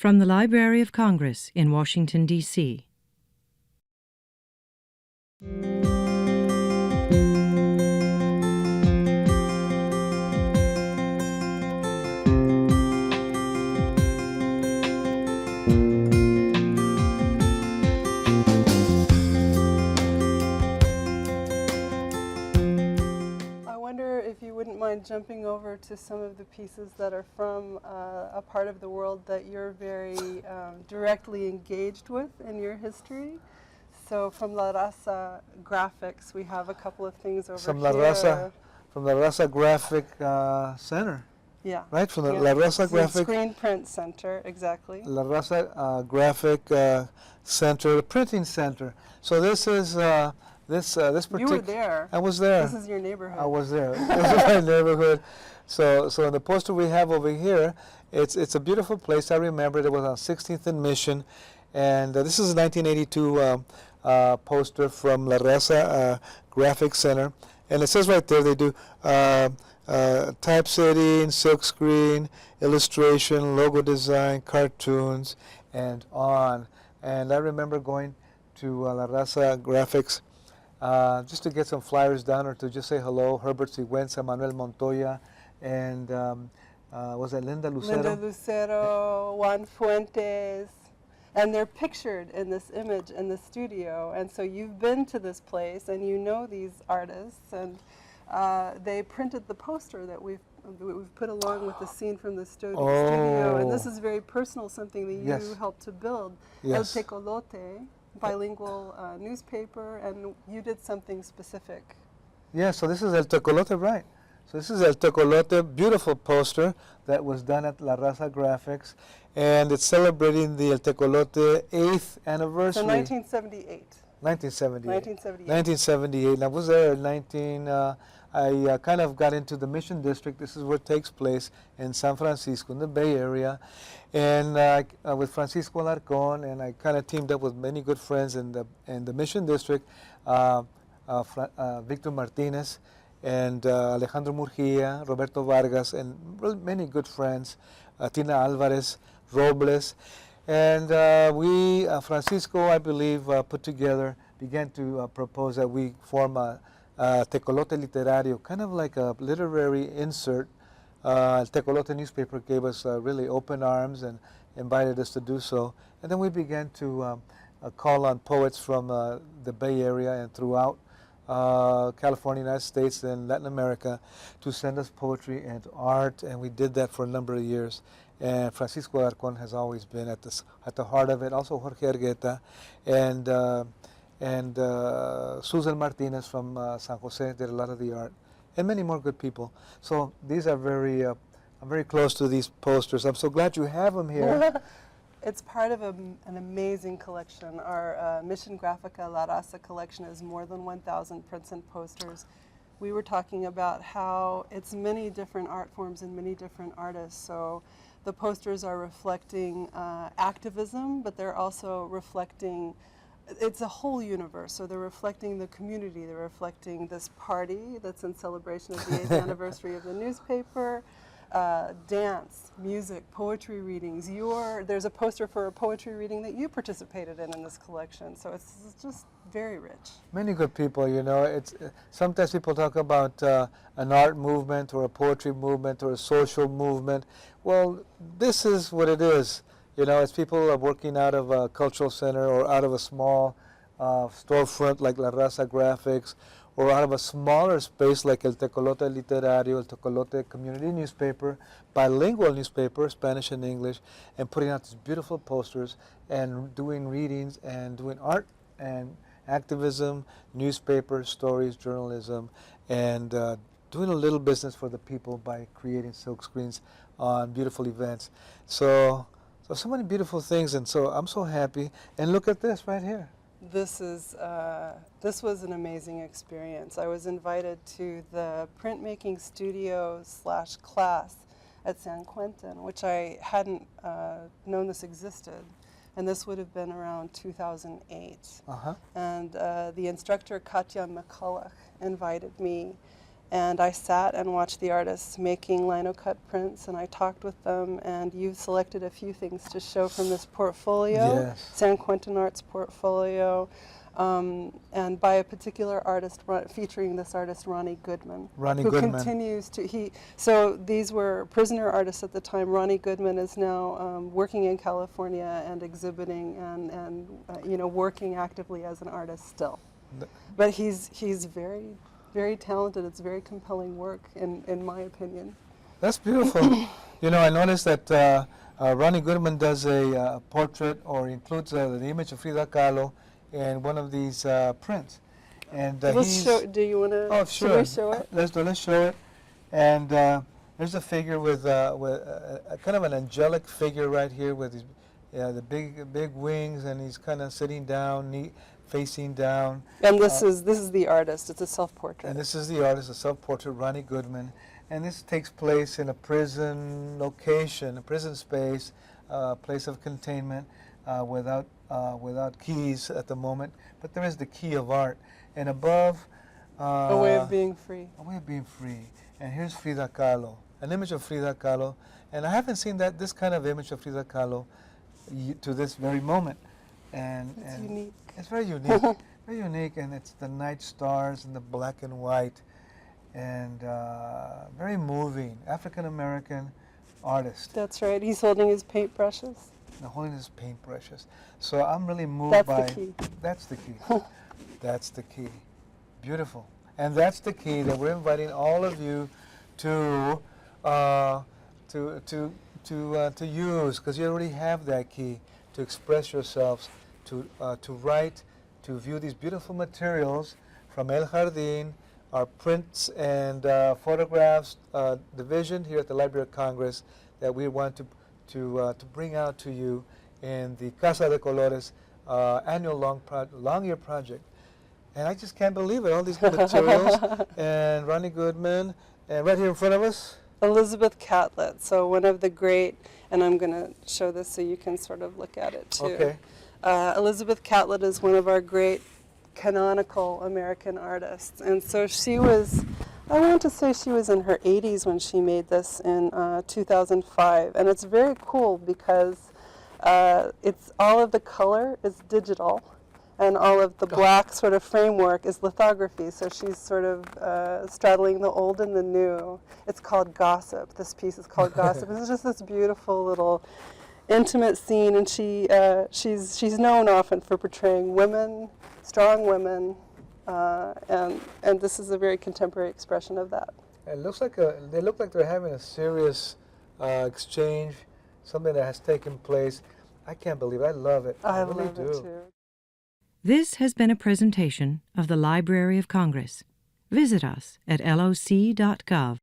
From the Library of Congress in Washington, D.C. If you wouldn't mind jumping over to some of the pieces that are from a part of the world that you're very directly engaged with in your history. So from La Raza Graphics, we have a couple of things over from here. From the Raza Graphic Center. Yeah. Right, from the La Raza Graphic. Screen Print Center, exactly. La Raza Graphic Center, the printing center. So this is this particular. You were there. I was there. This is your neighborhood. I was there. This is my neighborhood. So in the poster we have over here, it's a beautiful place. I remember it was on 16th and Mission, and this is a 1982 poster from La Raza Graphic Center, and it says right there they do typesetting, silkscreen, illustration, logo design, cartoons, and on. And I remember going to La Raza Graphics just to get some flyers down or to just say hello. Herbert Sigüenza, Manuel Montoya, and was that Linda Lucero? Linda Lucero, Juan Fuentes, and they're pictured in this image in the studio. And so you've been to this place and you know these artists, and they printed the poster that we've put along with the scene from the studio. And this is very personal, something that you helped to build. Yes. El Tecolote, bilingual newspaper, and you did something specific. Yeah, so this is El Tecolote, right. So this is El Tecolote, beautiful poster that was done at La Raza Graphics, and it's celebrating the El Tecolote 8th anniversary. So 1978. 1978. 1978. I was there in I kind of got into the Mission District. This is where it takes place in San Francisco, in the Bay Area. And with Francisco Alarcón, and I kind of teamed up with many good friends in the Mission District, Victor Martinez, and Alejandro Murguía, Roberto Vargas, and many good friends, Tina Alvarez, Robles. And Francisco, I believe, began to propose that we form a Tecolote Literario, kind of like a literary insert. Tecolote newspaper gave us really open arms and invited us to do so. And then we began to call on poets from the Bay Area and throughout California, United States, and Latin America to send us poetry and art, and we did that for a number of years. And Francisco Alarcón has always been at the heart of it. Also Jorge Argueta and Susan Martinez from San Jose did a lot of the art, and many more good people. So these are I'm very close to these posters. I'm so glad you have them here. It's part of an amazing collection. Our Mission Grafica La Raza collection is more than 1,000 prints and posters. We were talking about how it's many different art forms and many different artists. So the posters are reflecting activism, but they're also reflecting, it's a whole universe. So they're reflecting the community, they're reflecting this party that's in celebration of the 8th anniversary of the newspaper, dance, music, poetry readings. There's a poster for a poetry reading that you participated in this collection. So it's just very rich. Many good people, you know. Sometimes people talk about an art movement or a poetry movement or a social movement. Well, this is what it is. You know, it's people working out of a cultural center or out of a small storefront like La Raza Graphics, or out of a smaller space like El Tecolote Literario, El Tecolote Community Newspaper, bilingual newspaper, Spanish and English, and putting out these beautiful posters and doing readings and doing art and activism, newspaper, stories, journalism, and doing a little business for the people by creating silk screens on beautiful events. So many beautiful things, and so I'm so happy. And look at this right here. This was an amazing experience. I was invited to the printmaking studio / class at San Quentin, which I hadn't known this existed. And this would have been around 2008. And the instructor, Katya McCulloch, invited me. And I sat and watched the artists making lino-cut prints, and I talked with them, and you selected a few things to show from this portfolio, Yes. San Quentin Arts portfolio, and by a particular artist featuring this artist, Ronnie Goodman. Ronnie who Goodman. continues to, so these were prisoner artists at the time. Ronnie Goodman is now working in California and exhibiting and working actively as an artist still. But he's very talented. It's very compelling work, in my opinion. That's beautiful. I noticed that Ronnie Goodman does a portrait or includes the image of Frida Kahlo in one of these prints. And Let's show. Do you want to? Oh, sure. Should we show it? Let's show it. And there's a figure with a kind of an angelic figure right here with his, the big wings, and he's kind of sitting down, facing down. And this is the artist. It's a self-portrait. And this is the artist, a self-portrait, Ronnie Goodman. And this takes place in a prison location, a prison space, place of containment, without keys at the moment. But there is the key of art. And above... a way of being free. A way of being free. And here's Frida Kahlo, an image of Frida Kahlo. And I haven't seen this kind of image of Frida Kahlo to this very moment. It's unique. It's very unique, very unique, and it's the night stars and the black and white, and very moving. African American artist. That's right. He's holding his paintbrushes. Holding his paintbrushes. So I'm really moved That's by. the key. That's the key. That's the key. Beautiful. And that's the key that we're inviting all of you to use, because you already have that key to express yourselves, to write, to view these beautiful materials from El Jardín, our prints and photographs division here at the Library of Congress that we want to bring out to you in the Casa de Colores annual long year project. And I just can't believe it, all these good materials. And Ronnie Goodman, and right here in front of us, Elizabeth Catlett, so one of the great, and I'm going to show this so you can sort of look at it too. Okay. Elizabeth Catlett is one of our great canonical American artists. And so she was, I want to say she was in her 80s when she made this in 2005. And it's very cool because it's all of the color is digital, and all of the black sort of framework is lithography. So she's sort of straddling the old and the new. It's called Gossip. This piece is called Gossip. It's just this beautiful little intimate scene, and she's known often for portraying women, strong women, and this is a very contemporary expression of that. it looks like they look like they're having a serious exchange, something that has taken place. I can't believe it. I love it. I really love do. it too. This has been a presentation of the Library of Congress. Visit us at loc.gov.